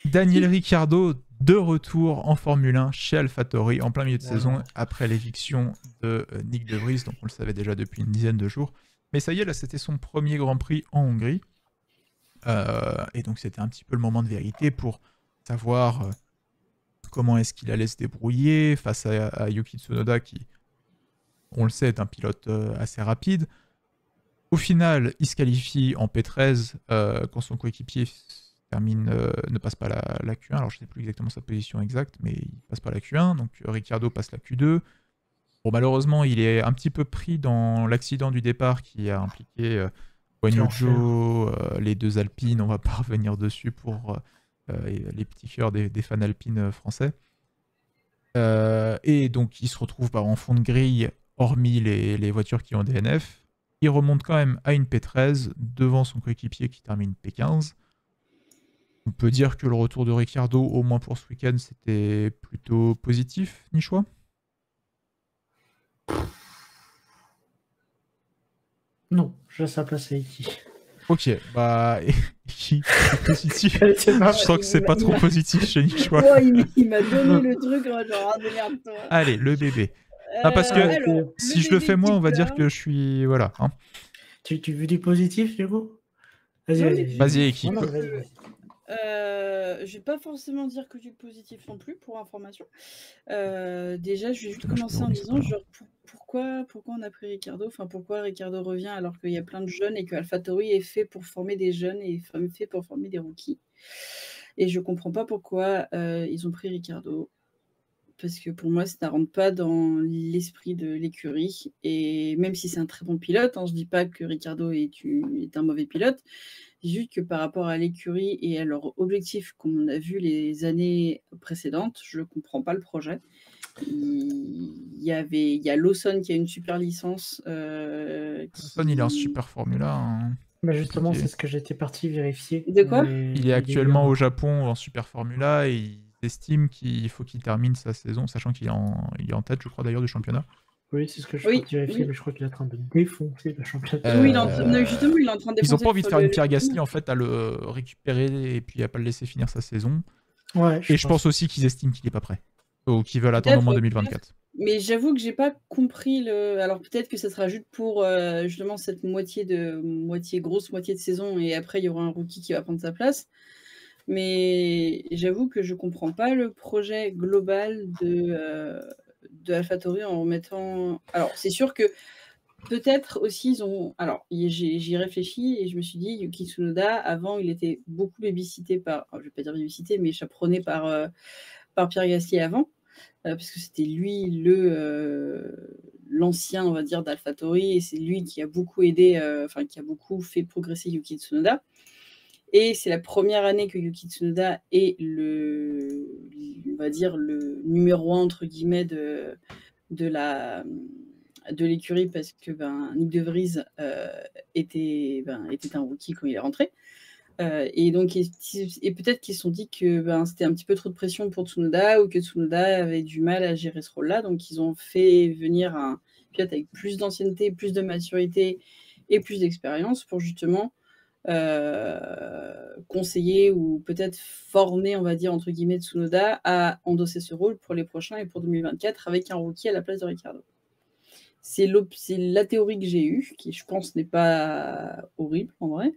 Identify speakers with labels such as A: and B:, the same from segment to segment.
A: Daniel Ricciardo, de retour en Formule 1 chez AlphaTauri en plein milieu de saison après l'éviction de Nick De Vries, donc on le savait déjà depuis une dizaine de jours. Mais ça y est, là c'était son premier Grand Prix en Hongrie. Et donc c'était un petit peu le moment de vérité pour savoir comment est-ce qu'il allait se débrouiller face à Yuki Tsunoda qui, on le sait, est un pilote assez rapide. Au final, il se qualifie en P13 quand son coéquipier ne passe pas la Q1. Alors je ne sais plus exactement sa position exacte, mais il passe pas la Q1. Donc Ricciardo passe la Q2. Bon, malheureusement, il est un petit peu pris dans l'accident du départ qui a impliqué Guan Yu Zhou, les deux Alpines. On va pas revenir dessus pour les petits cœurs des fans alpines français. Et donc, il se retrouve en fond de grille, hormis les voitures qui ont DNF. Il remonte quand même à une P13 devant son coéquipier qui termine P15. On peut dire que le retour de Ricciardo, au moins pour ce week-end, c'était plutôt positif, Nichois?
B: Non, je laisse la place à Iki.
A: Ok, bah, Iki, c'est positif. Je sens que c'est pas trop positif chez Nichois.
C: Oh, il m'a donné le truc, genre, ah, démerde-toi.
A: Allez, le bébé. Non, parce que
C: alors,
A: si je le fais moi, on va dire que je suis... Voilà. Hein.
B: Tu veux du positif, du coup?
A: Vas-y, Iki.
C: Je vais pas forcément dire que du positif non plus, pour information. Déjà, je vais juste commencer en disant genre, pourquoi on a pris Ricciardo, enfin pourquoi Ricciardo revient alors qu'il y a plein de jeunes et que AlphaTauri est fait pour former des jeunes et fait pour former des rookies. Et je comprends pas pourquoi ils ont pris Ricciardo. Parce que pour moi, ça ne rentre pas dans l'esprit de l'écurie. Et même si c'est un très bon pilote, hein, je ne dis pas que Ricciardo est un mauvais pilote, juste que par rapport à l'écurie et à leur objectif, comme on a vu les années précédentes, je ne comprends pas le projet. Il y a Lawson qui a une super licence.
A: Lawson, il est en super Formula. Hein.
B: Bah justement, c'est ce que j'étais parti vérifier.
C: De quoi?
A: Il est actuellement au Japon en super Formula et il estime qu'il faut qu'il termine sa saison, sachant qu'il est en tête, je crois d'ailleurs, du championnat.
B: Oui, c'est ce que je suis vérifier, mais je crois qu'il est en train de défoncer le championnat.
C: Oui, justement, il est en train de défoncer.
A: Ils n'ont pas envie de faire une Pierre Gasly, en fait, à le récupérer et puis à pas le laisser finir sa saison.
B: Ouais,
A: et je pense aussi qu'ils estiment qu'il n'est pas prêt. Ou qu'ils veulent attendre au moins 2024.
C: Mais j'avoue que j'ai pas compris le. Alors peut-être que ça sera juste pour justement cette moitié grosse moitié de saison et après il y aura un rookie qui va prendre sa place. Mais j'avoue que je comprends pas le projet global de AlphaTauri en remettant. Alors c'est sûr que peut-être aussi ils ont. Alors j'y réfléchi et je me suis dit Yuki Tsunoda avant il était beaucoup babysité par. Je vais pas dire babysité mais chaperonné par Pierre Gasly avant. Parce que c'était lui l'ancien, on va dire, d'AlphaTauri, et c'est lui qui a beaucoup aidé, qui a beaucoup fait progresser Yuki Tsunoda. Et c'est la première année que Yuki Tsunoda est on va dire, le numéro 1, entre guillemets, de l'écurie, parce que Nick De Vries était un rookie quand il est rentré. Et donc, peut-être qu'ils se sont dit que c'était un petit peu trop de pression pour Tsunoda ou que Tsunoda avait du mal à gérer ce rôle-là. Donc, ils ont fait venir un pilote avec plus d'ancienneté, plus de maturité et plus d'expérience pour justement conseiller ou peut-être former, on va dire, entre guillemets, Tsunoda à endosser ce rôle pour les prochains et pour 2024 avec un rookie à la place de Ricciardo. C'est la théorie que j'ai eue, qui je pense n'est pas horrible en vrai.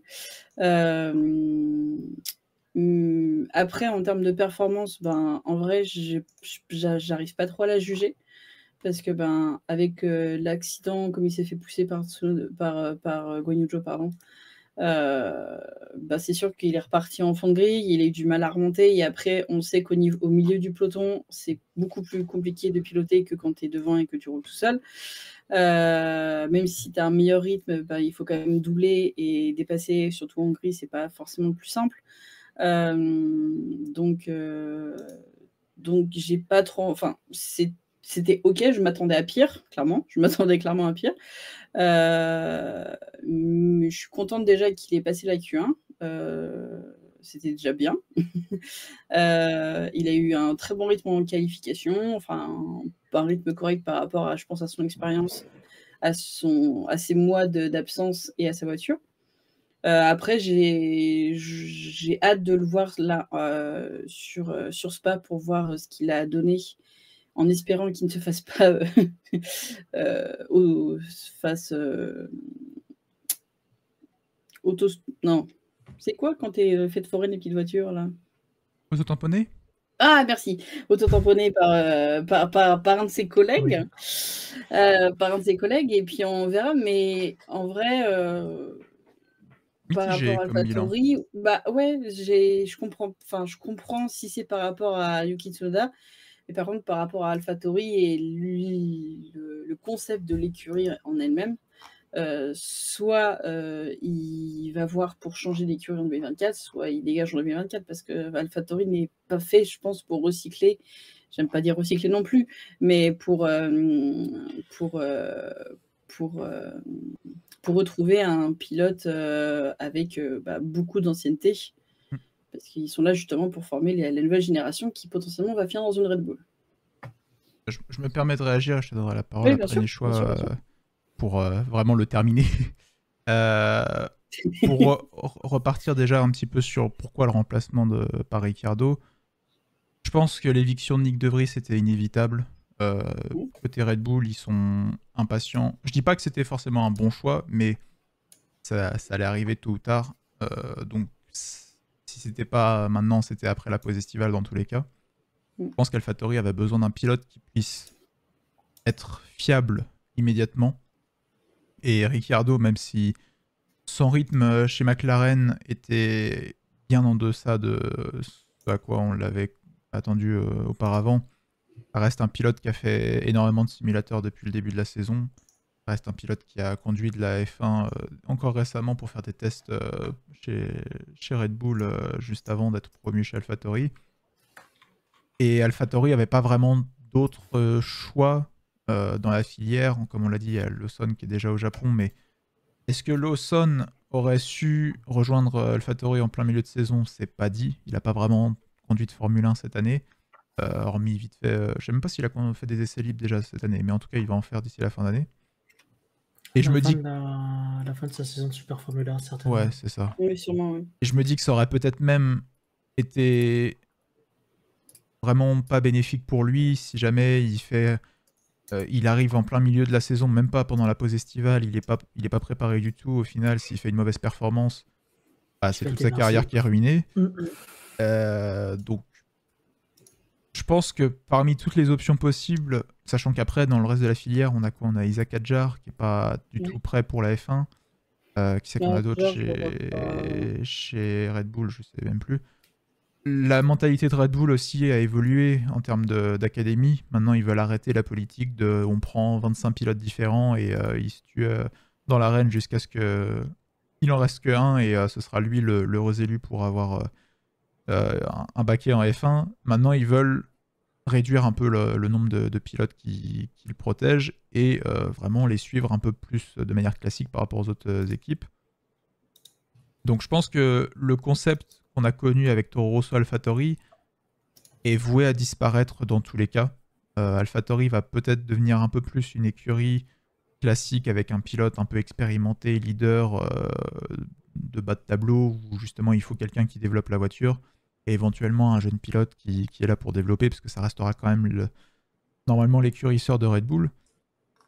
C: Après, en termes de performance, en vrai, j'arrive pas trop à la juger. Parce que avec l'accident, comme il s'est fait pousser par Guan Yu Zhou, pardon, c'est sûr qu'il est reparti en fond de grille, il a eu du mal à remonter, et après on sait qu'au milieu du peloton c'est beaucoup plus compliqué de piloter que quand tu es devant et que tu roules tout seul. Même si tu as un meilleur rythme, il faut quand même doubler et dépasser, surtout en Hongrie, c'est pas forcément le plus simple. Donc j'ai pas trop, enfin c'était ok, je m'attendais à pire, clairement. Je m'attendais clairement à pire. Mais je suis contente déjà qu'il ait passé la Q1. C'était déjà bien. Il a eu un très bon rythme en qualification, enfin un rythme correct par rapport à, je pense, à son expérience, à ses mois d'absence et à sa voiture. Après, j'ai hâte de le voir là sur Spa pour voir ce qu'il a donné, en espérant qu'il ne se fasse pas fasse auto. Non, c'est quoi quand tu es fait de foraine les petites voitures là?
A: Auto-tamponné?
C: Ah merci, auto-tamponné par un de ses collègues, et puis on verra. Mais en vrai, par
A: Mitigé
C: rapport à
A: comme bilan.
C: AlphaTauri, bah ouais, je comprends si c'est par rapport à Yuki Tsunoda, mais par contre par rapport à AlphaTauri et lui, le concept de l'écurie en elle-même, soit il va voir pour changer d'écurie en 2024, soit il dégage en 2024, parce que AlphaTauri n'est pas fait, je pense, pour recycler. J'aime pas dire recycler non plus, mais pour retrouver un pilote avec beaucoup d'ancienneté,
A: Mm.
C: parce qu'ils sont là justement pour former la nouvelle génération qui potentiellement va finir dans une Red Bull.
A: Je me permets de réagir, je te donnerai la parole
C: Oui, bien
A: après
C: sûr,
A: Nichois
C: bien sûr.
A: pour vraiment le terminer. Pour repartir déjà un petit peu sur pourquoi le remplacement par Ricciardo, je pense que l'éviction de Nick De Vries était inévitable. Côté Red Bull, ils sont impatients. Je dis pas que c'était forcément un bon choix, mais ça allait arriver tôt ou tard. Donc, si c'était pas maintenant, c'était après la pause estivale dans tous les cas. Je pense qu'AlphaTauri avait besoin d'un pilote qui puisse être fiable immédiatement. Et Ricciardo, même si son rythme chez McLaren était bien en deçà de ce à quoi on l'avait attendu auparavant, ça reste un pilote qui a fait énormément de simulateurs depuis le début de la saison. Ça reste un pilote qui a conduit de la F1 encore récemment pour faire des tests chez Red Bull juste avant d'être promu chez AlphaTauri. Et AlphaTauri n'avait pas vraiment d'autres choix dans la filière. Comme on l'a dit, il y a Lawson qui est déjà au Japon, mais est-ce que Lawson aurait su rejoindre AlphaTauri en plein milieu de saison? C'est pas dit. Il n'a pas vraiment conduit de Formule 1 cette année. Hormis vite fait. Je ne sais même pas s'il a fait des essais libres déjà cette année, mais en tout cas, il va en faire d'ici la fin d'année. Et je me dis.
B: La fin de sa saison de Super Formula, certainement.
A: Ouais, c'est ça.
C: Oui, sûrement, oui.
A: Et je me dis que ça aurait peut-être même été vraiment pas bénéfique pour lui si jamais il arrive en plein milieu de la saison, même pas pendant la pause estivale, il est pas préparé du tout. Au final, s'il fait une mauvaise performance, c'est toute sa carrière qui est ruinée. Donc, je pense que parmi toutes les options possibles, sachant qu'après, dans le reste de la filière, on a quoi? On a Isaac Hadjar, qui est pas du tout prêt pour la F1. Qui c'est qu'on a d'autres chez Red Bull, je sais même plus. La mentalité de Red Bull aussi a évolué en termes d'académie. Maintenant, ils veulent arrêter la politique de on prend 25 pilotes différents et ils se tuent dans l'arène jusqu'à ce qu'il en reste que un et ce sera lui l'heureux élu pour avoir un baquet en F1. Maintenant, ils veulent réduire un peu le nombre de pilotes qu'ils protègent et vraiment les suivre un peu plus de manière classique par rapport aux autres équipes. Donc je pense que le concept qu'on a connu avec Toro Rosso AlphaTauri est voué à disparaître dans tous les cas. AlphaTauri va peut-être devenir un peu plus une écurie classique avec un pilote un peu expérimenté, leader de bas de tableau, où justement il faut quelqu'un qui développe la voiture, et éventuellement un jeune pilote qui est là pour développer, parce que ça restera quand même normalement l'écurie sœur de Red Bull.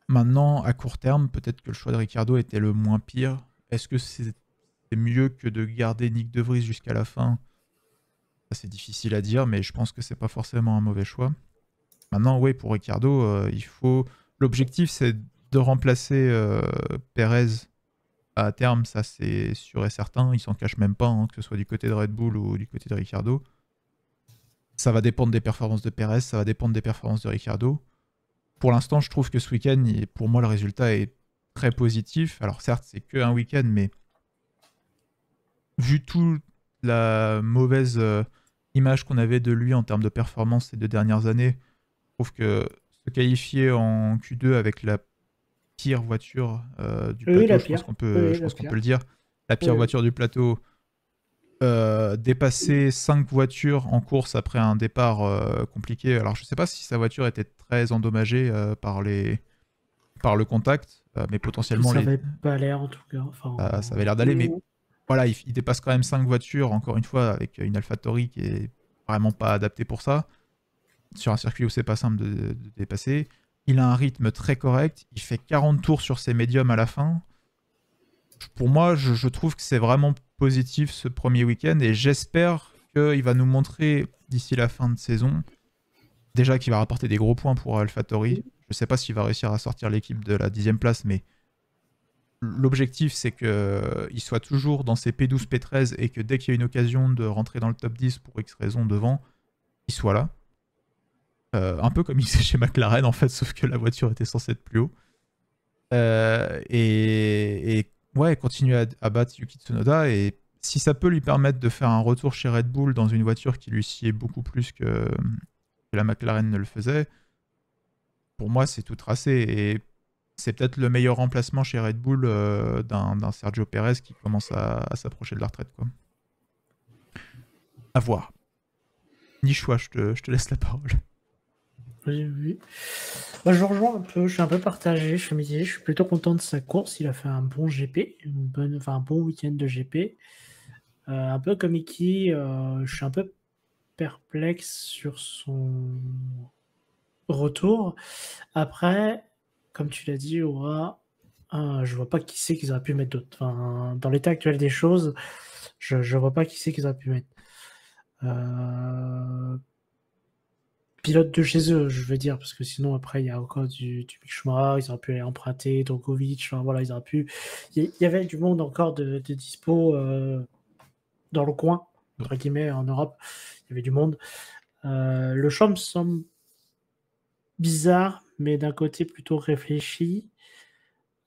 A: Maintenant, à court terme, peut-être que le choix de Ricciardo était le moins pire. Est-ce que c'est mieux que de garder Nick De Vries jusqu'à la fin? Ça, c'est difficile à dire, mais je pense que c'est pas forcément un mauvais choix. Maintenant, oui, pour Ricciardo, l'objectif, c'est de remplacer Perez à terme, ça c'est sûr et certain. Il s'en cache même pas, que ce soit du côté de Red Bull ou du côté de Ricciardo. Ça va dépendre des performances de Perez, ça va dépendre des performances de Ricciardo. Pour l'instant, je trouve que ce week-end, pour moi, le résultat est très positif. Alors certes, c'est qu'un week-end, mais vu toute la mauvaise image qu'on avait de lui en termes de performance ces 2 dernières années, je trouve que se qualifier en Q2 avec la pire voiture du plateau, je pense qu'on peut le dire, la pire voiture du plateau, dépasser 5 voitures en course après un départ compliqué. Alors je sais pas si sa voiture était très endommagée par le contact, mais potentiellement
B: ça avait pas l'air en tout cas.
A: ça avait l'air d'aller, mais voilà, il dépasse quand même 5 voitures, encore une fois, avec une AlphaTauri qui est vraiment pas adaptée pour ça, sur un circuit où c'est pas simple de dépasser. Il a un rythme très correct, il fait 40 tours sur ses médiums à la fin. Pour moi, je trouve que c'est vraiment positif ce premier week-end, et j'espère qu'il va nous montrer d'ici la fin de saison, déjà qu'il va rapporter des gros points pour AlphaTauri. Je sais pas s'il va réussir à sortir l'équipe de la 10e place, mais l'objectif, c'est qu'il soit toujours dans ses P12, P13 et que dès qu'il y a une occasion de rentrer dans le top 10 pour X raison devant, il soit là. Un peu comme il faisait chez McLaren, en fait, sauf que la voiture était censée être plus haut. Et ouais, continuer à battre Yuki Tsunoda. Et si ça peut lui permettre de faire un retour chez Red Bull dans une voiture qui lui sied beaucoup plus que la McLaren ne le faisait, pour moi, c'est tout tracé. Et c'est peut-être le meilleur remplacement chez Red Bull d'un Sergio Perez qui commence à s'approcher de la retraite, quoi. À voir. Nichois, je te laisse la parole.
B: Oui. Moi, je rejoins un peu, je suis un peu partagé, je suis mitigé, je suis plutôt content de sa course, il a fait un bon GP, un bon week-end de GP. Un peu comme Iki, je suis un peu perplexe sur son retour. Après, comme tu l'as dit, Aura, je vois pas qui c'est qu'ils auraient pu mettre d'autres. Enfin, dans l'état actuel des choses, je vois pas qui c'est qu'ils auraient pu mettre. Pilote de chez eux, je veux dire, parce que sinon après il y a encore du Mick Schumacher, ils auraient pu aller emprunter Djokovic, enfin, voilà, ils auraient pu. Il y avait du monde encore de dispo dans le coin, entre guillemets, en Europe, il y avait du monde. Le choix me semble bizarre, mais d'un côté plutôt réfléchi.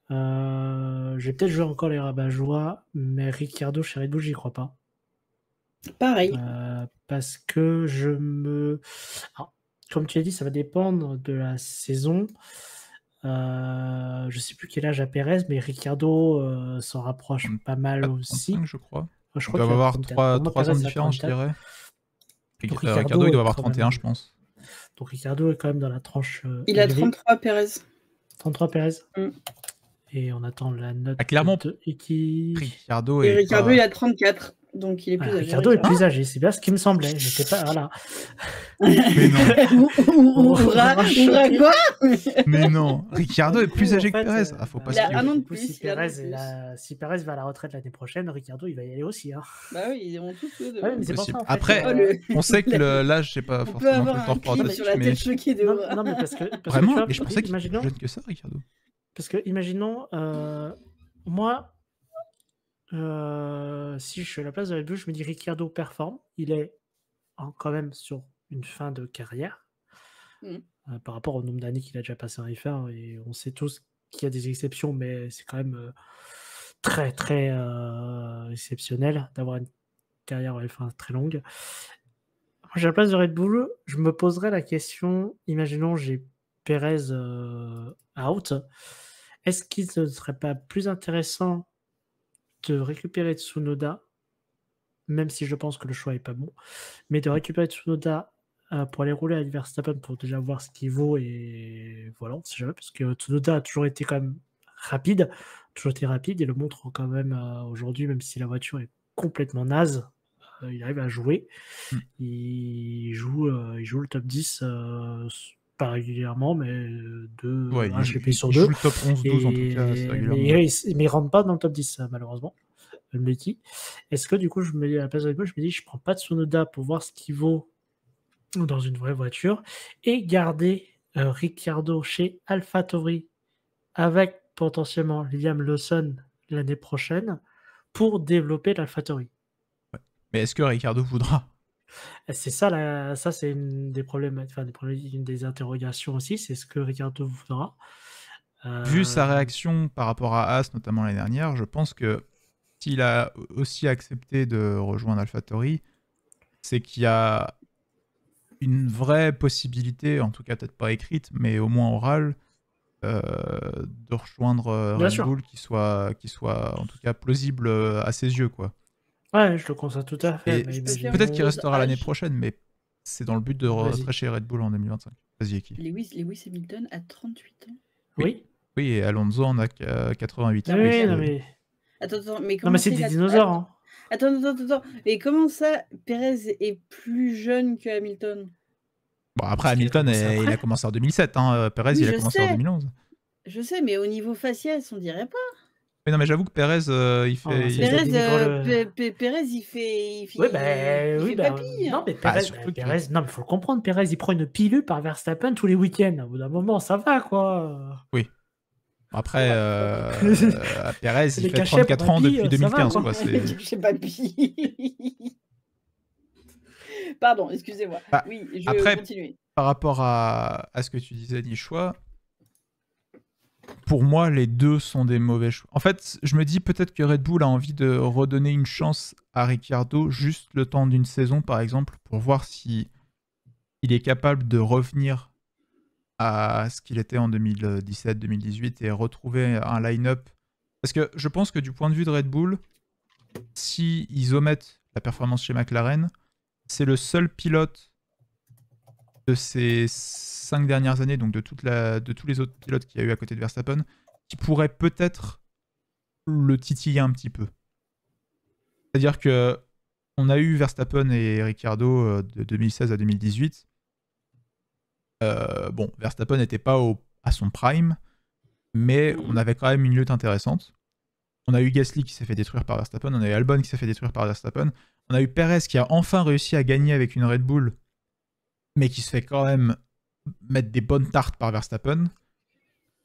B: J'ai peut-être joué encore les rabat-joie, mais Ricciardo chez Red Bull, j'y crois pas.
C: Pareil.
B: Parce que Alors, comme tu as dit, ça va dépendre de la saison. Je sais plus quel âge a Perez, mais Ricciardo s'en rapproche pas mal 35, aussi.
A: Je crois.
B: Je crois
A: qu'il doit avoir 3 ans de différence, je dirais. Ricciardo, il doit avoir 31, je pense.
B: Donc Ricciardo est quand même dans la tranche.
C: Il a 33, Perez.
B: 33, Perez. Et on attend la note
A: clairement,
B: de Iki.
A: Ricciardo
C: il a 34. Donc il est plus âgé.
B: Ricciardo est plus âgé, c'est bien ce qui me semblait. J'étais pas. Voilà.
A: Mais non.
C: Quoi?
A: Mais non. Ricciardo est plus âgé que Perez. Faut pas
C: il a un an de
B: plus.
C: plus.
B: Si Perez va à la retraite l'année prochaine, Ricciardo il va y aller aussi. Hein.
C: Bah oui, ils iront tous les deux.
B: Ouais, mais c'est pour ça, en fait,
A: après, on sait que l'âge, c'est pas forcément tout le temps pour
C: sur la tête choquée de
B: non, mais parce que
A: vraiment,
B: tu vois,
A: mais je pensais qu'il était plus jeune que ça, Ricciardo.
B: Parce que, imaginons, moi, si je suis à la place de Red Bull, je me dis Ricciardo performe. Il est quand même sur une fin de carrière par rapport au nombre d'années qu'il a déjà passé en F1. Et on sait tous qu'il y a des exceptions, mais c'est quand même très, très exceptionnel d'avoir une carrière en F1 très longue. Moi, j'ai la place de Red Bull, je me poserais la question, imaginons j'ai Perez out. Est-ce qu'il ne serait pas plus intéressant de récupérer Tsunoda, même si je pense que le choix n'est pas bon, mais de récupérer Tsunoda pour aller rouler à Verstappen pour déjà voir ce qu'il vaut, et voilà, on ne sait jamais, parce que Tsunoda a toujours été quand même rapide, il le montre quand même aujourd'hui, même si la voiture est complètement naze, il arrive à jouer, il joue le top 10 pas régulièrement, mais un GP sur 2.
A: Il joue le top 11-12 en tout cas, c'est régulièrement.
B: Mais il ne rentre pas dans le top 10, malheureusement. Est-ce que du coup, je me dis à la place de Red Bull, je me dis, je prends pas de Tsunoda pour voir ce qu'il vaut dans une vraie voiture et garder Ricciardo chez AlphaTauri avec potentiellement Liam Lawson l'année prochaine pour développer l'AlphaTauri.
A: Ouais. Mais est-ce que Ricciardo voudra ?
B: C'est ça, ça c'est une des interrogations aussi, c'est ce que Ricciardo voudra.
A: Vu sa réaction par rapport à Haas, notamment l'année dernière, je pense que s'il a aussi accepté de rejoindre AlphaTauri, c'est qu'il y a une vraie possibilité, en tout cas peut-être pas écrite, mais au moins orale, de rejoindre Red Bull qui soit en tout cas plausible à ses yeux, quoi.
B: Ouais, je le constate tout à fait.
A: Peut-être qu'il restera l'année prochaine, mais c'est dans le but de rentrer Red Bull en 2025. Vas-y, Eki.
C: Lewis Hamilton a 38 ans.
B: Oui.
A: Oui, et Alonso en a 88.
B: Oui, non, mais
C: Attends, mais
B: Non,
C: comment
B: mais c'est
C: c'est
B: des
C: la...
B: dinosaures. Hein.
C: Attends. Mais comment ça, Pérez est plus jeune que Hamilton?
A: Bon, après,
B: Parce qu'il a
A: Hamilton,
B: commencé après.
A: il a commencé en 2007. Hein. Perez,
C: Oui,
A: il a
C: je
A: commencé en
C: sais.
A: 2011.
C: Je sais, mais au niveau faciès, on dirait pas.
A: Mais non, mais j'avoue que Perez, il
B: Oh,
A: fait.
B: c'est ça dénigre le...
C: Pérez, il fait
B: Oui,
C: papy.
B: non, mais
A: Bah,
B: Pérez,
A: surtout que-
B: Pérez, non, mais faut le comprendre. Pérez, il prend une pilule par Verstappen tous les week-ends. Au bout d'un moment, ça va, quoi.
A: Oui. Après, Perez, il
B: Les
A: fait
B: cachets
A: 34
B: pour
A: ans
B: papy,
A: depuis
B: ça va,
A: 2015.
B: quoi.
A: Quoi. C'est-
C: Je sais papy. Pardon, excusez-moi.
A: Bah,
C: Oui, je
A: après,
C: vais continuer.
A: par rapport à ce que tu disais, Nichois, pour moi, les deux sont des mauvais choix. En fait, je me dis peut-être que Red Bull a envie de redonner une chance à Ricciardo, juste le temps d'une saison, par exemple, pour voir si il est capable de revenir à ce qu'il était en 2017-2018 et retrouver un line-up. Parce que je pense que du point de vue de Red Bull, si ils omettent la performance chez McLaren, c'est le seul pilote de ces 5 dernières années, donc de tous les autres pilotes qu'il y a eu à côté de Verstappen, qui pourrait peut-être le titiller un petit peu. C'est-à-dire que on a eu Verstappen et Ricciardo de 2016 à 2018. Bon, Verstappen n'était pas à son prime, mais on avait quand même une lutte intéressante. On a eu Gasly qui s'est fait détruire par Verstappen, on a eu Albon qui s'est fait détruire par Verstappen, on a eu Perez qui a enfin réussi à gagner avec une Red Bull, mais qui se fait quand même mettre des bonnes tartes par Verstappen.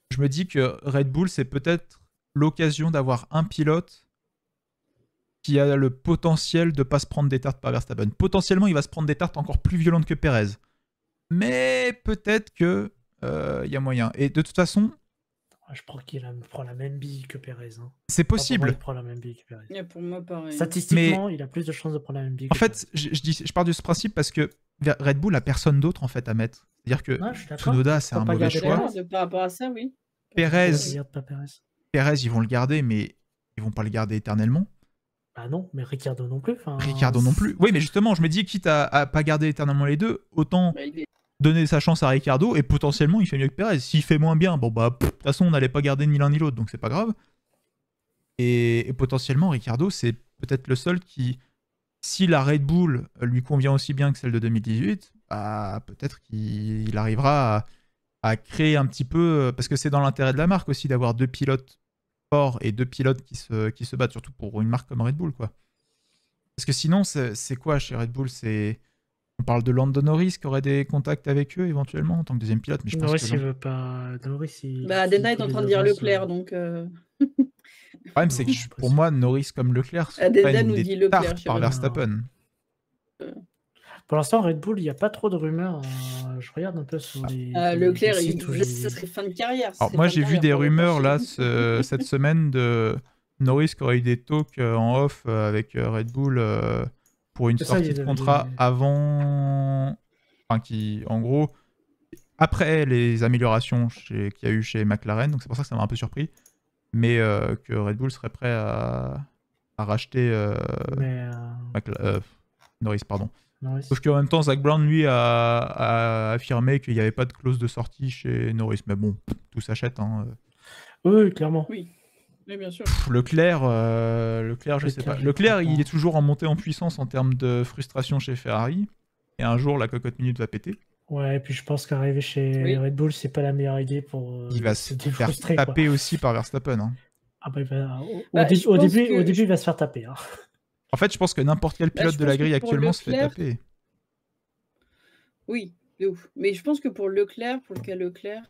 A: Je me dis que Red Bull, c'est peut-être l'occasion d'avoir un pilote qui a le potentiel de ne pas se prendre des tartes par Verstappen. Potentiellement, il va se prendre des tartes encore plus violentes que Perez. Mais peut-être que y a moyen. Et de toute façon,
B: Je crois qu'il prend la même bille que Pérez. Hein.
A: c'est
B: Pour moi,
A: possible.
B: il prend la même bille que Pérez.
C: Et pour moi, pareil.
B: Statistiquement, il a plus de chances de prendre la même bille que
A: En fait, je pars de ce principe parce que Red Bull a personne d'autre en fait à mettre. C'est-à-dire que
B: Ouais, je suis d'accord.
A: Tsunoda, c'est
B: Faut
A: un
B: pas
A: mauvais
B: garder
A: choix.
C: Par rapport à ça, oui.
A: Perez,
B: Regarde pas Pérez.
A: Perez, ils vont le garder, mais ils vont pas le garder éternellement.
B: Bah non, mais Ricciardo non plus.
A: Ricciardo non plus. Oui, mais justement, je me dis, quitte à pas garder éternellement les deux, autant
C: Bah,
A: donner sa chance à Ricciardo et potentiellement il fait mieux que Perez. S'il fait moins bien, bon bah de toute façon on n'allait pas garder ni l'un ni l'autre, donc c'est pas grave. Et potentiellement Ricciardo, c'est peut-être le seul qui, si la Red Bull lui convient aussi bien que celle de 2018, bah, peut-être qu'il arrivera à créer un petit peu, parce que c'est dans l'intérêt de la marque aussi d'avoir deux pilotes forts et deux pilotes qui se battent, surtout pour une marque comme Red Bull, quoi. Parce que sinon, c'est quoi chez Red Bull? On parle de Lando Norris qui aurait des contacts avec eux éventuellement en tant que deuxième pilote, mais je pense
B: Norris,
A: que
B: il veut pas. Norris, il.
C: Bah, Adena est en train de dire Leclerc, donc.
A: Le problème, c'est que pour moi, Norris comme Leclerc
C: Adena
A: prennent
C: nous
A: des
C: dit Leclerc,
A: tartes
C: je sais
A: par
C: pas.
A: Verstappen.
B: Pour l'instant, Red Bull, il n'y a pas trop de rumeurs. Je regarde un peu sur les.
C: Leclerc,
B: les sites où
C: ça serait fin de carrière.
A: Alors moi, j'ai vu des rumeurs là cette semaine de Norris qui aurait eu des talks en off avec Red Bull pour une sortie de contrat avant. Enfin, qui, en gros, après les améliorations qu'il y a eu chez McLaren, donc c'est pour ça que ça m'a un peu surpris, mais que Red Bull serait prêt à racheter Norris, pardon.
B: Norris.
A: Sauf qu'en même temps, Zach Brown, lui, a affirmé qu'il n'y avait pas de clause de sortie chez Norris. Mais bon, tout s'achète. Hein.
B: Oui, clairement.
C: Oui, bien sûr.
A: Leclerc, je sais pas. Leclerc, il est toujours en montée en puissance en termes de frustration chez Ferrari. Et un jour, la cocotte minute va péter.
B: Ouais, et puis je pense qu'arriver chez Red Bull, c'est pas la meilleure idée pour
A: il va se faire taper aussi par Verstappen. Hein.
B: Ah bah, au début, il va se faire taper. Hein.
A: En fait, je pense que n'importe quel pilote de la grille actuellement se fait taper.
C: Oui, de ouf. Mais je pense que pour le cas Leclerc...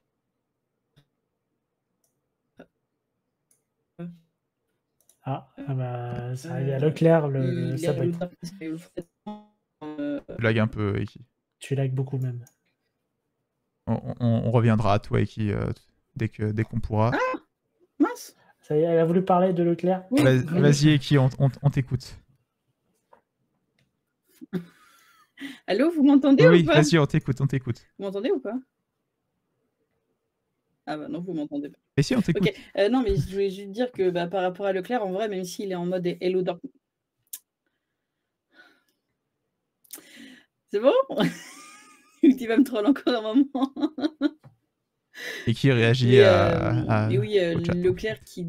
B: Bah, ça arrive à Leclerc, ça va être...
A: Tu lagues un peu, Eki.
B: Tu lagues beaucoup même.
A: On reviendra à toi, Eki, dès qu'on pourra.
C: Ah, mince.
B: Ça y est, elle a voulu parler de Leclerc.
C: Oui.
A: Vas-y, Eki, on t'écoute.
C: Allô, vous m'entendez ou pas?
A: Vas-y, on t'écoute.
C: Vous m'entendez ou pas? Ah bah non, vous m'entendez pas.
A: Et si, on t'écoute.
C: Okay. Non, mais je voulais juste dire que par rapport à Leclerc, en vrai, même s'il est en mode Hello Dark... C'est bon? Tu vas me troller encore un moment.
A: Et qui réagit à
C: oui, Leclerc qui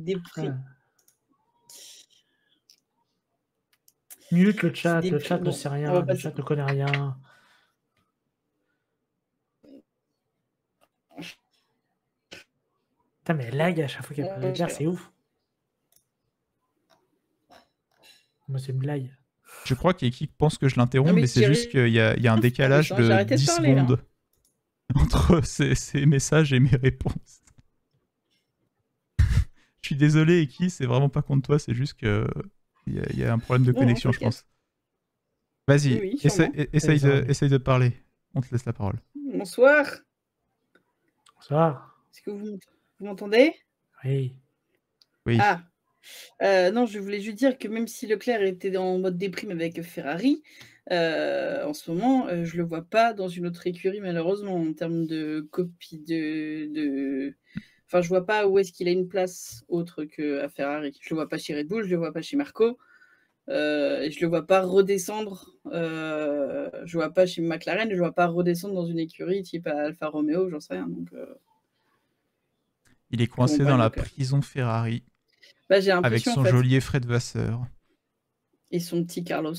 B: Mute le chat
C: des
B: ne
C: bon,
B: sait
C: on
B: rien,
C: va
B: le
C: passer.
B: chat ne connaît rien. Putain, mais elle lag à chaque fois qu'elle peut le dire, c'est ouf. Moi, c'est une blague.
A: Je crois qu'Eki pense que je l'interromps,
C: Non, mais
A: mais c'est
C: Thierry-
A: juste qu'il y a un décalage
C: J'ai
A: de
C: arrêté de
A: 10
C: parler, là.
A: secondes entre ces messages et mes réponses. Je suis désolé, Eki, c'est vraiment pas contre toi, c'est juste que il y a un problème de
C: Non,
A: connexion, je
C: t'inquiète.
A: pense. Vas-y,
C: Oui, sûrement.
A: essaye de parler. On te laisse la parole.
C: Bonsoir.
B: Bonsoir.
C: Est-ce que vous m'entendez?
B: Oui.
A: Oui.
C: Ah. Non, je voulais juste dire que même si Leclerc était en mode déprime avec Ferrari, en ce moment, je le vois pas dans une autre écurie, malheureusement, en termes de copie de... Enfin, je vois pas où est-ce qu'il a une place autre qu'à Ferrari. Je le vois pas chez Red Bull, je le vois pas chez Marco. Je le vois pas redescendre. Je vois pas chez McLaren, je le vois pas redescendre dans une écurie type Alfa Romeo, j'en sais rien. Donc,
A: Il est coincé
C: Comment
A: dans la
C: Leclerc.
A: prison Ferrari
C: bah, j'ai
A: avec
C: l'impression,
A: son
C: en fait,
A: geôlier Fred Vasseur.
C: et son petit Carlos.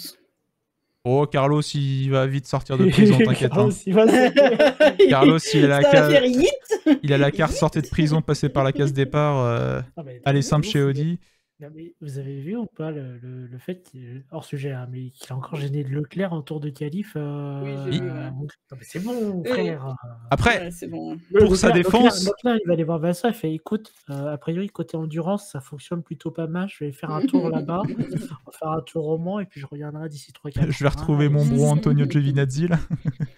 A: Oh, Carlos, il va vite sortir de prison, t'inquiète.
B: Carlos,
A: Hein.
B: il va sauter.
A: Carlos, il a la
C: Ça va faire
A: case,
C: yeet.
A: il a la carte sortie de prison, passé par la case départ,
B: Ah, mais
A: aller
B: c'est
A: simple
B: ouf,
A: chez
B: il est-
A: Audi.
B: Non, mais vous avez vu ou pas le fait qu'il hors sujet, hein, mais qu'il a encore gêné Leclerc en tour de qualif
C: Oui, j'ai vu, ouais.
B: non, mais c'est bon,
C: Oui.
B: frère.
A: Après,
C: Ouais, c'est bon.
A: pour sa défense-
B: Leclerc, il va aller voir Vasseur, il fait écoute, a priori, côté endurance, ça fonctionne plutôt pas mal. Je vais faire un tour là-bas, on va faire un tour au Mans, et puis je reviendrai d'ici 3-4
A: je vais retrouver mon bro Antonio Giovinazzi là.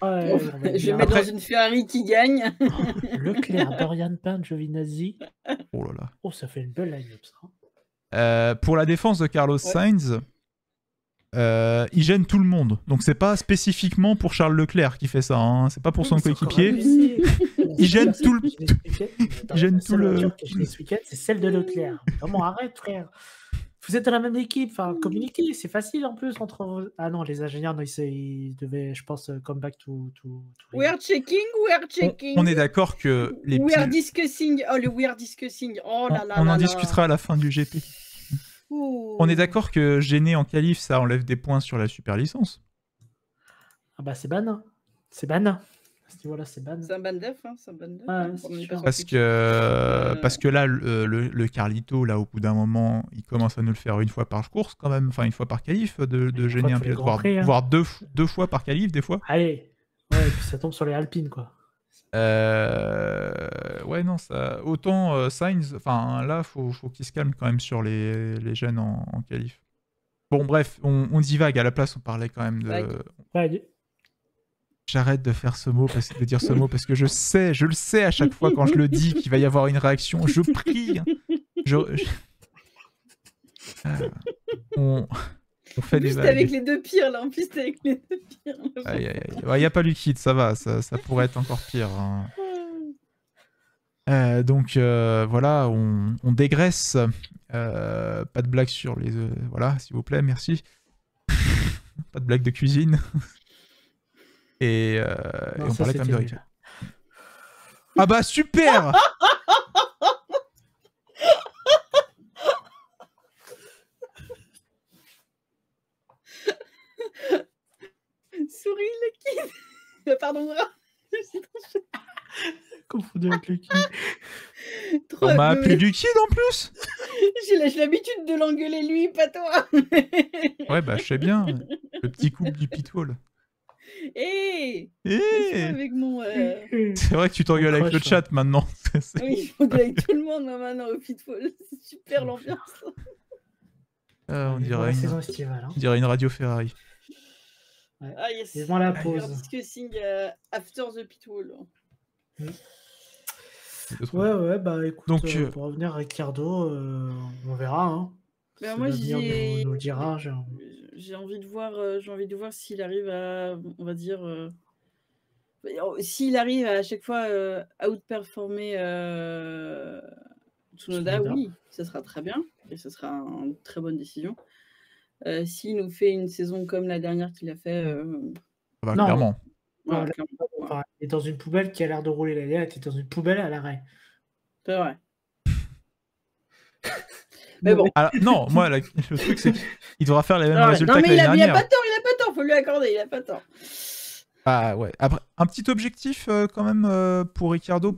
B: Ouais,
C: Oh,
B: on va
C: je
B: dire-
C: vais mettre
A: Après-
C: dans une Ferrari qui gagne.
B: Leclerc, Dorian Pain, Giovinazzi.
A: Oh là là.
B: Oh, ça fait une belle line-up, ça.
A: Pour la défense de Carlos Sainz, il gêne tout le monde. Donc c'est pas spécifiquement pour Charles Leclerc qui fait ça. Hein. C'est pas pour son
B: C'est encore
A: coéquipier.
B: abusé.
A: Il gêne tout le-
B: Il
A: gêne tout le-
B: ce week-end, c'est celle de Leclerc. Vraiment, arrête, frère. Vous êtes dans la même équipe, enfin, communiquez, c'est facile en plus entre. Ah non, les ingénieurs, non, ils devaient, je pense, come back to
C: We are checking.
A: On est d'accord que les
C: We are
A: petits-
C: discussing. Oh, le we are discussing. Oh là là
A: on
C: là
A: en
C: là.
A: discutera à la fin du GP.
C: Ouh.
A: On est d'accord que gêner en qualif, ça enlève des points sur la super licence.
B: Ah bah, c'est ban. C'est ban. À ce niveau-là, c'est ban.
C: C'est un ban def, hein, c'est un ban def.
B: Ouais,
C: hein,
B: c'est
C: on est
B: sûr.
C: pas sur
A: Parce
C: Twitch.
A: que là, le Carlito, là, au bout d'un moment, il commence à nous le faire une fois par course, quand même. Enfin, une fois par qualif, de
B: Une
A: gêner
B: fois
A: un
B: tous les
A: pilote,
B: Grands Prix, hein.
A: voire deux fois par qualif, des fois.
B: Allez. Ouais, et puis ça tombe sur les Alpines, quoi.
A: Ouais, non, ça. Autant Sainz, enfin, là, faut qu'il se calme quand même sur les gênes en qualif. Bon, bref, on divague. À la place, on parlait quand même de.
C: Vague.
B: Ouais,
A: J'arrête de faire ce mot, de dire ce mot, parce que je le sais à chaque fois quand je le dis qu'il va y avoir une réaction. Je prie. On fait
C: En
A: des
C: plus, t'es avec
A: vagues.
C: les deux pires, là. En plus, t'es avec les deux pires.
A: Aïe, aïe, aïe. Ouais, y a pas liquide, ça va, ça pourrait être encore pire. Hein. Donc voilà, on dégraisse. Pas de blague sur les... voilà, s'il vous plaît, merci. Pas de blague de cuisine. Et
B: Non,
A: on
B: ça,
A: parlait quand même de
B: c'était
A: Ricciardo. Ah bah super.
C: Souris, le kid. Pardon, je suis
B: confondu avec le qui.
C: trop...
A: On m'a
C: mais-
A: appelé du kid en plus.
C: J'ai l'habitude de l'engueuler, lui, pas toi.
A: Ouais, bah je sais bien. Le petit couple du pitbull.
C: Hé
A: Eh,
C: laisse-moi avec mon...
A: c'est vrai que tu t'engueules avec le
B: crush,
A: chat maintenant.
C: Oui, je m'engueule avec tout le monde hein, maintenant au Pitfall. C'est super l'ambiance.
A: On
B: Allez,
A: dirait
B: la
A: une...
B: saison estivale. Hein.
A: on dirait une radio Ferrari.
C: Ah yes.
B: Vivement la
C: We are
B: pause.
C: discussing after the Pitfall.
B: Ouais, bah écoute,
A: Donc,
B: pour revenir à Ricciardo, on verra. Hein.
C: Ben, moi,
B: L'avenir
C: j'ai...
B: nous le dira.
C: J'ai envie de voir s'il arrive à, on va dire, s'il arrive à chaque fois à outperformer Tsunoda,
B: Tsunoda.
C: oui, ça sera très bien et ce sera une très bonne décision. S'il nous fait une saison comme la dernière qu'il a fait,
A: Ça va,
B: Non.
A: clairement.
C: voilà,
B: Voilà.
C: clairement, ouais,
B: Enfin, il est dans une poubelle qui a l'air de rouler la dernière, il était dans une poubelle à l'arrêt.
C: c'est vrai. Mais bon.
A: Alors, non, moi, le truc, c'est qu'il devra faire les mêmes résultats
C: non,
A: que
C: mais
A: l'année dernière.
C: il a pas tort, faut lui accorder, il a pas tort.
A: Ah ouais. Après, un petit objectif quand même pour Ricciardo.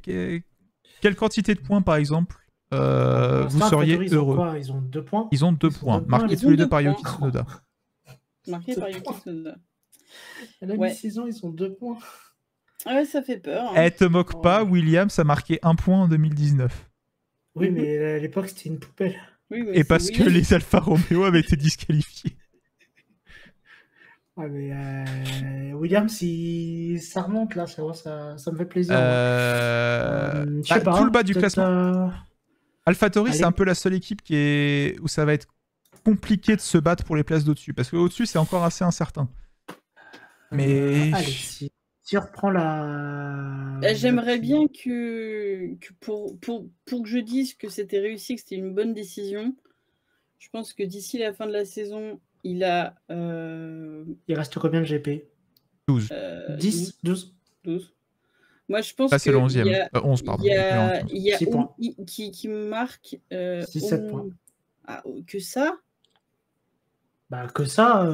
A: Quelle quantité de points, par exemple, vous seriez heureux?
B: Ils ont 2 points.
A: Ils ont 2 points, marqués tous les deux par Yuki Tsunoda.
C: Marqués par Yuki Tsunoda.
B: À la mi-saison, ils ont 2 points.
C: Ouais, ça fait peur.
A: Eh, te moque pas, Williams a marqué 1 point en 2019.
B: Oui, mais à l'époque, c'était une poubelle.
C: Oui,
A: et parce que les Alfa Romeo avaient été disqualifiés.
B: Ouais, mais Williams, ça remonte là, ça me fait plaisir.
A: Je sais pas, tout le bas du classement. AlphaTauri, c'est un peu la seule équipe où ça va être compliqué de se battre pour les places d'au-dessus. Parce qu'au-dessus, c'est encore assez incertain. Mais.
B: Allez, si on reprend la.
C: J'aimerais bien que pour que je dise que c'était réussi, que c'était une bonne décision, je pense que d'ici la fin de la saison, il a.
B: Il reste combien de GP?
A: 12.
B: 10 12
C: Moi, je pense
A: ça, c'est le 11e.
C: Il y a
A: 11, pardon.
C: Il y a
B: 6 points.
C: qui marque.
B: 6-7 points.
C: Ah, que ça?
B: Bah, que ça.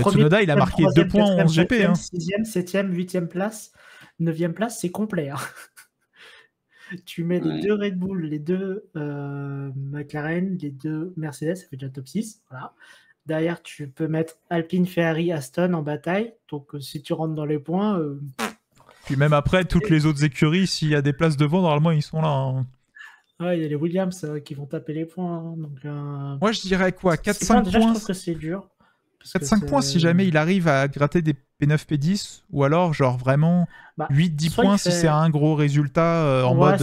A: Tsunoda, il a marqué 2 points en 11 GP.
B: 6e, 7e, 8e place, 9e place, c'est complet. Hein. Tu mets les 2 Red Bull, les 2 McLaren, les 2 Mercedes, ça fait déjà top 6. Voilà. Derrière, tu peux mettre Alpine, Ferrari, Aston en bataille. Donc, si tu rentres dans les points.
A: Puis même après, toutes les autres écuries, s'il y a des places devant, normalement, ils sont là. Hein.
B: Ouais, il y a les Williams qui vont taper les points. Hein. Donc,
A: moi, je dirais quoi 4-5 points.
B: Déjà, je trouve que c'est dur.
A: 4-5 points si jamais il arrive à gratter des P9, P10. Ou alors, genre vraiment 8-10 points si c'est un gros résultat en mode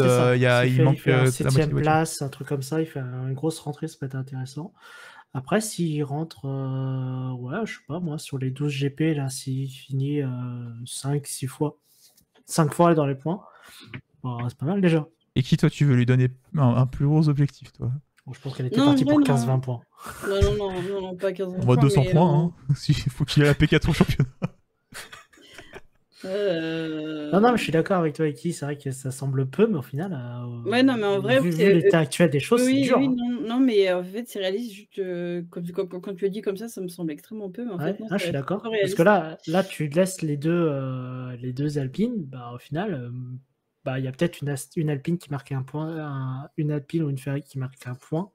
A: il manque
B: la 7e place, un truc comme ça. Il fait une grosse rentrée, ça peut être intéressant. Après, s'il rentre, je sais pas, moi, sur les 12 GP, là, s'il finit 5-6 fois, 5 fois dans les points, c'est pas mal déjà.
A: Et qui, toi, tu veux lui donner un plus gros objectif, toi?
B: Bon, je pense qu'elle était partie pour 15-20 points.
C: Non, pas 15-20 points.
A: Moi, 200 points, hein. Il faut qu'il ait la P4 au championnat.
B: Non, mais je suis d'accord avec toi, Iki. C'est vrai que ça semble peu, mais au final,
C: mais en vrai,
B: vu l'état actuel des choses, c'est dur.
C: Oui, non, mais en fait, c'est réaliste. Juste quand tu as dit comme ça me semble extrêmement peu. Mais en fait, non,
B: je suis d'accord. Parce que là, tu laisses les deux Alpines. Bah, au final, il y a peut-être une Alpine qui marque un point, une Alpine ou une Ferrari qui marque un point.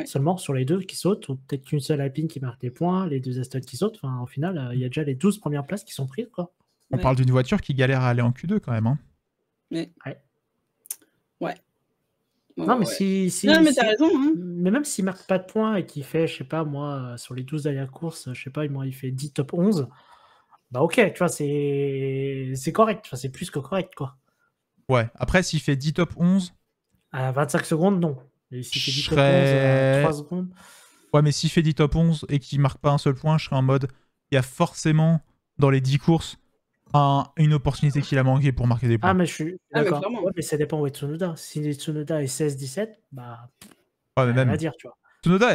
B: Seulement sur les deux qui sautent, ou peut-être qu'une seule Alpine qui marque des points, les 2 Aston qui sautent. Enfin, au final, il y a déjà les 12 premières places qui sont prises, quoi.
A: On parle d'une voiture qui galère à aller en Q2 quand même. Hein.
C: Ouais.
B: Non, mais
C: non, mais t'as raison. Hein.
B: Mais même s'il marque pas de points et qu'il fait, je sais pas, moi, sur les 12 dernières courses, je sais pas, il fait 10 top 11, bah ok, tu vois, c'est correct. Enfin, c'est plus que correct, quoi.
A: Ouais, après, s'il fait 10 top 11...
B: À 25 secondes, non. Et s'il fait 10 top 11 à 3 secondes...
A: Ouais, mais s'il fait 10 top 11 et qu'il marque pas un seul point, je serais en mode, il y a forcément, dans les 10 courses, une opportunité qu'il a manqué pour marquer des points.
B: Ah, mais je suis d'accord. Mais ça dépend où est Tsunoda. Si Tsunoda est 16-17, bah...
A: Ouais, mais même...
B: à dire, tu vois.
A: Tsunoda,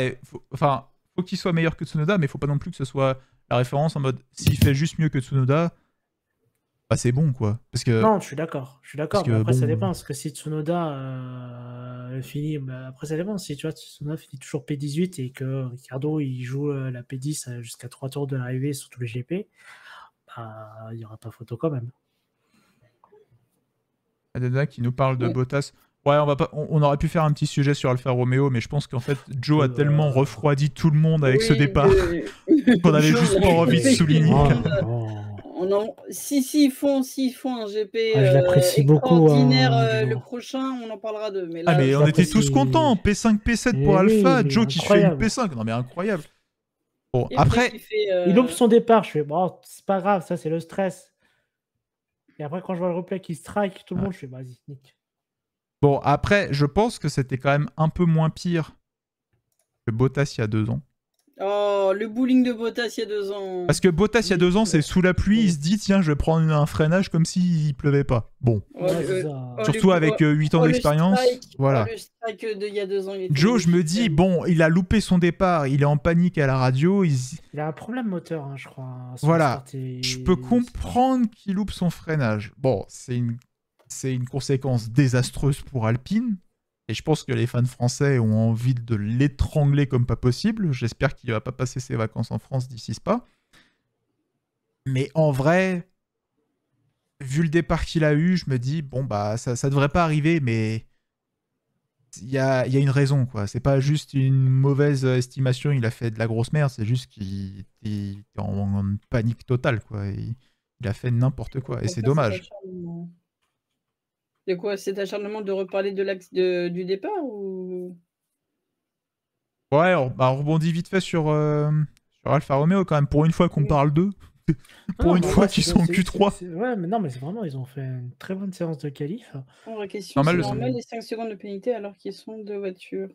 A: faut qu'il soit meilleur que Tsunoda, mais faut pas non plus que ce soit la référence en mode, s'il fait juste mieux que Tsunoda, bah c'est bon, quoi. Parce que...
B: Non, je suis d'accord. Mais après, ça dépend. Parce que si Tsunoda finit... après, ça dépend. Si tu vois, Tsunoda finit toujours P18 et que Ricciardo, il joue la P10 jusqu'à 3 tours de l'arrivée sur tous les GP, il n'y aura pas photo quand même.
A: Adena qui nous parle de Bottas. Ouais, on aurait pu faire un petit sujet sur Alfa Romeo, mais je pense qu'en fait, Joe a tellement refroidi tout le monde avec ce départ qu'on avait juste pas envie de souligner.
C: S'ils font un GP
B: extraordinaire
C: le prochain, on en parlera d'eux. Mais,
A: mais on était tous contents. P5, P7 pour Alpha, Joe qui fait une P5. Non mais incroyable. Bon, après...
B: Il loupe son départ. Je fais, bon, c'est pas grave, ça c'est le stress. Et après, quand je vois le replay qui strike, tout le monde, je fais, vas-y, nique.
A: Bon, après, je pense que c'était quand même un peu moins pire que Bottas il y a 2 ans.
C: Oh, le bowling de Bottas il y a 2 ans.
A: Parce que Bottas il y a 2 ans, c'est sous la pluie, il se dit, tiens, je vais prendre un freinage comme s'il pleuvait pas. Bon. Surtout avec 8 ans d'expérience. Voilà.
C: Le strike d'il y a 2 ans,
A: Joe, je me dis, bon, il a loupé son départ, il est en panique à la radio.
B: Il a un problème moteur, hein, je crois.
A: Voilà. Je peux comprendre qu'il loupe son freinage. Bon, c'est une conséquence désastreuse pour Alpine, Et je pense que les fans français ont envie de l'étrangler comme pas possible. J'espère qu'il va pas passer ses vacances en France d'ici Spa. Mais en vrai, vu le départ qu'il a eu, je me dis, bon, bah, ça devrait pas arriver, mais il y a une raison, quoi. C'est pas juste une mauvaise estimation, il a fait de la grosse merde, c'est juste qu'il est en panique totale, quoi. Il a fait n'importe quoi, et c'est dommage.
C: C'est quoi, cet acharnement de reparler de l'axe du départ ou...
A: Ouais, on rebondit vite fait sur Alfa Romeo, quand même, pour une fois qu'on parle d'eux. Pour une fois qu'ils sont en Q3.
B: Ouais, mais non, mais c'est vraiment, ils ont fait une très bonne séance de qualif.
C: La question, c'est normal les 5 secondes de pénalité alors qu'ils sont deux voitures.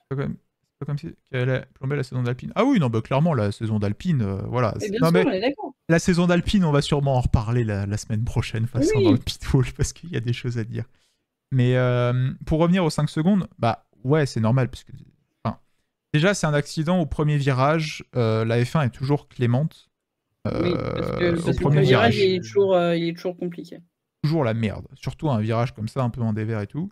A: C'est pas comme si elle a plombé la saison d'Alpine. Ah oui, non, bah clairement, la saison d'Alpine, voilà.
C: Mais bien sûr, on est d'accord.
A: La saison d'Alpine, on va sûrement en reparler la semaine prochaine, dans le pitfall, parce qu'il y a des choses à dire. Mais pour revenir aux 5 secondes, bah ouais, c'est normal, parce que... déjà, c'est un accident au premier virage. La F1 est toujours clémente.
C: Oui, parce que le premier virage, il est toujours compliqué.
A: Toujours la merde. Surtout un virage comme ça, un peu en dévers et tout.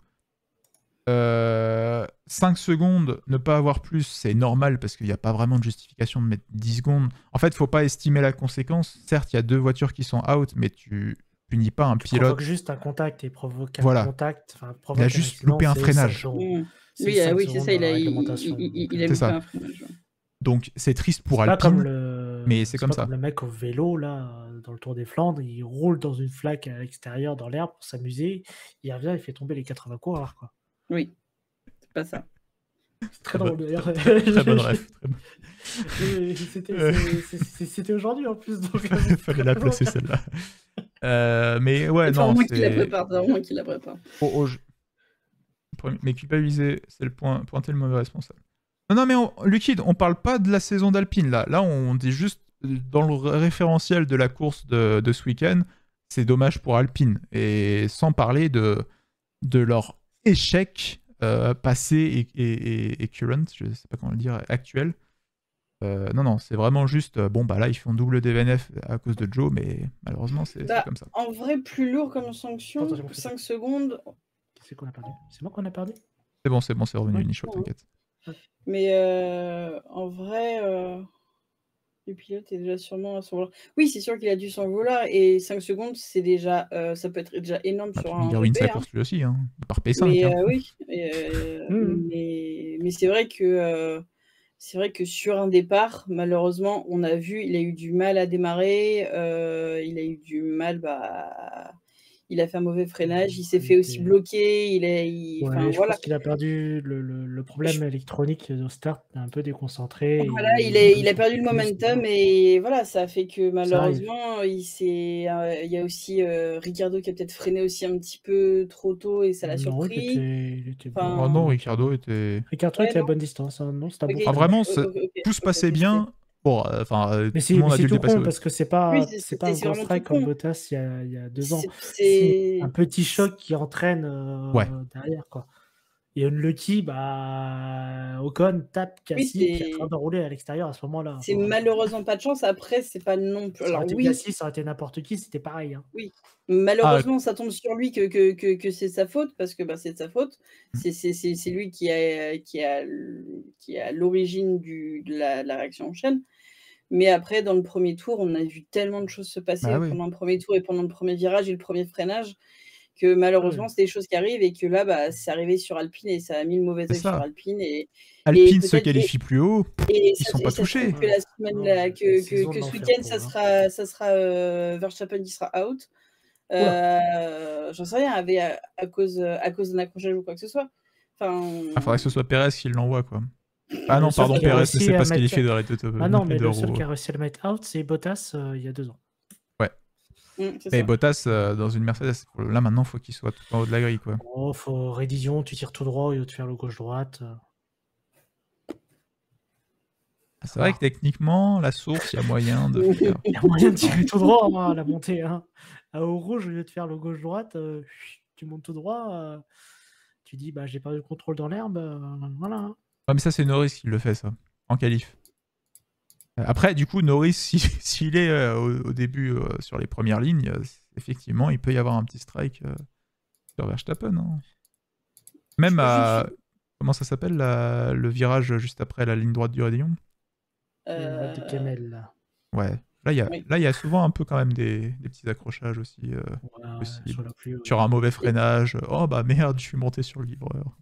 A: 5 secondes, ne pas avoir plus, c'est normal parce qu'il n'y a pas vraiment de justification de mettre 10 secondes. En fait, il ne faut pas estimer la conséquence. Certes, il y a 2 voitures qui sont out, mais tu punis pas un pilote.
B: Provoque juste un contact et provoque un contact.
A: Il a juste loupé un freinage.
C: Oui, c'est ça, il a loupé un freinage.
A: Donc c'est triste pour Alpine, mais c'est comme ça.
B: Comme le mec au vélo, là, dans le Tour des Flandres, il roule dans une flaque à l'extérieur, dans l'herbe, pour s'amuser. Il revient, il fait tomber les 80 coureurs, quoi.
C: Oui, c'est pas ça.
B: C'est très drôle, d'ailleurs.
A: Très bonne ref.
B: C'était aujourd'hui, en plus.
A: Il fallait la placer, celle-là. Mais ouais, non,
C: c'est... C'est moi qui la prépare.
A: Mais culpabiliser, c'est le pointer le mauvais responsable. Non, mais Liquide, on parle pas de la saison d'Alpine, là. Là, on dit juste, dans le référentiel de la course de ce week-end, c'est dommage pour Alpine. Et sans parler de leur échec passé et current, je sais pas comment le dire, actuel. Non, c'est vraiment juste, bon, bah là, ils font double DNF à cause de Joe, mais malheureusement, c'est comme ça.
C: En vrai, plus lourd comme sanction, 5 secondes...
B: C'est qu'on a perdu. C'est moi qu'on a perdu.
A: C'est bon, c'est revenu, Nicho, t'inquiète.
C: Mais en vrai, le pilote est déjà sûrement à son vouloir. Oui, c'est sûr qu'il a dû s'en vouloir, et 5 secondes, c'est déjà, ça peut être déjà énorme sur un
A: GP. Il ruine sa course lui aussi, hein, par P5.
C: Mais oui, mais c'est vrai que sur un départ, malheureusement, on a vu, il a eu du mal à démarrer, il a eu du mal, il a fait un mauvais freinage, il s'est fait aussi bloquer,
B: je pense qu'il a perdu le problème électronique au start, un peu déconcentré.
C: Voilà, il a perdu le momentum, et voilà, ça a fait que malheureusement, il y a aussi Ricciardo qui a peut-être freiné aussi un petit peu trop tôt et ça l'a surpris.
A: Oh non, Ricciardo était
B: à la bonne distance. Hein. Non, c'était un bon
A: vraiment, tout se passait bien. Bon,
B: mais c'est tout con parce que c'est pas un gros strike comme Bottas il y a 2 ans. C'est un petit choc qui entraîne derrière, quoi. Et Unlucky, Ocon tape Cassie qui est en train d'enrouler à l'extérieur à ce moment-là.
C: C'est malheureusement pas de chance. Après, c'est pas non plus.
B: Alors oui, Cassie, ça aurait été n'importe qui, c'était pareil. Hein.
C: Oui, malheureusement, ça tombe sur lui que c'est sa faute parce que c'est de sa faute. C'est lui qui a l'origine de la réaction en chaîne. Mais après, dans le premier tour, on a vu tellement de choses se passer pendant le premier tour et pendant le premier virage et le premier freinage que malheureusement, c'est des choses qui arrivent et que là, c'est arrivé sur Alpine et ça a mis le mauvais œil sur Alpine.
A: Alpine se qualifie plus haut, ils ne sont pas touchés.
C: Que la semaine, que ce week-end, ça sera Verstappen qui sera out. J'en sais rien, à cause d'un accrochage ou quoi que ce soit.
A: Il faudrait que ce soit Perez qui l'envoie, quoi. Ah non, pardon, Perez ne s'est pas qualifié de
B: Ah non, mais le seul qui a réussi à le mettre out, c'est Bottas il y a 2 ans.
A: Ouais. Et Bottas, dans une Mercedes, là maintenant, il faut qu'il soit tout en haut de la grille, quoi.
B: Oh, faut révision, tu tires tout droit au lieu de faire le gauche-droite.
A: C'est vrai que techniquement, la source, il y a moyen de faire.
B: Il y a moyen de tirer tout droit, la montée. Hein. Au rouge, au lieu de faire le gauche-droite, tu montes tout droit. Tu dis, j'ai perdu le contrôle dans l'herbe. Voilà.
A: Ouais, mais ça, c'est Norris qui le fait, ça, en qualif. Après, du coup, Norris, s'il est au début sur les premières lignes, effectivement, il peut y avoir un petit strike sur Verstappen. Hein. Même à... Comment ça s'appelle, le virage juste après la ligne droite du Raidillon?
B: Des Kemmel, là.
A: Ouais. Là, il y a souvent un peu quand même des petits accrochages aussi possibles. Sur un mauvais freinage. Oh bah merde, je suis monté sur le livreur.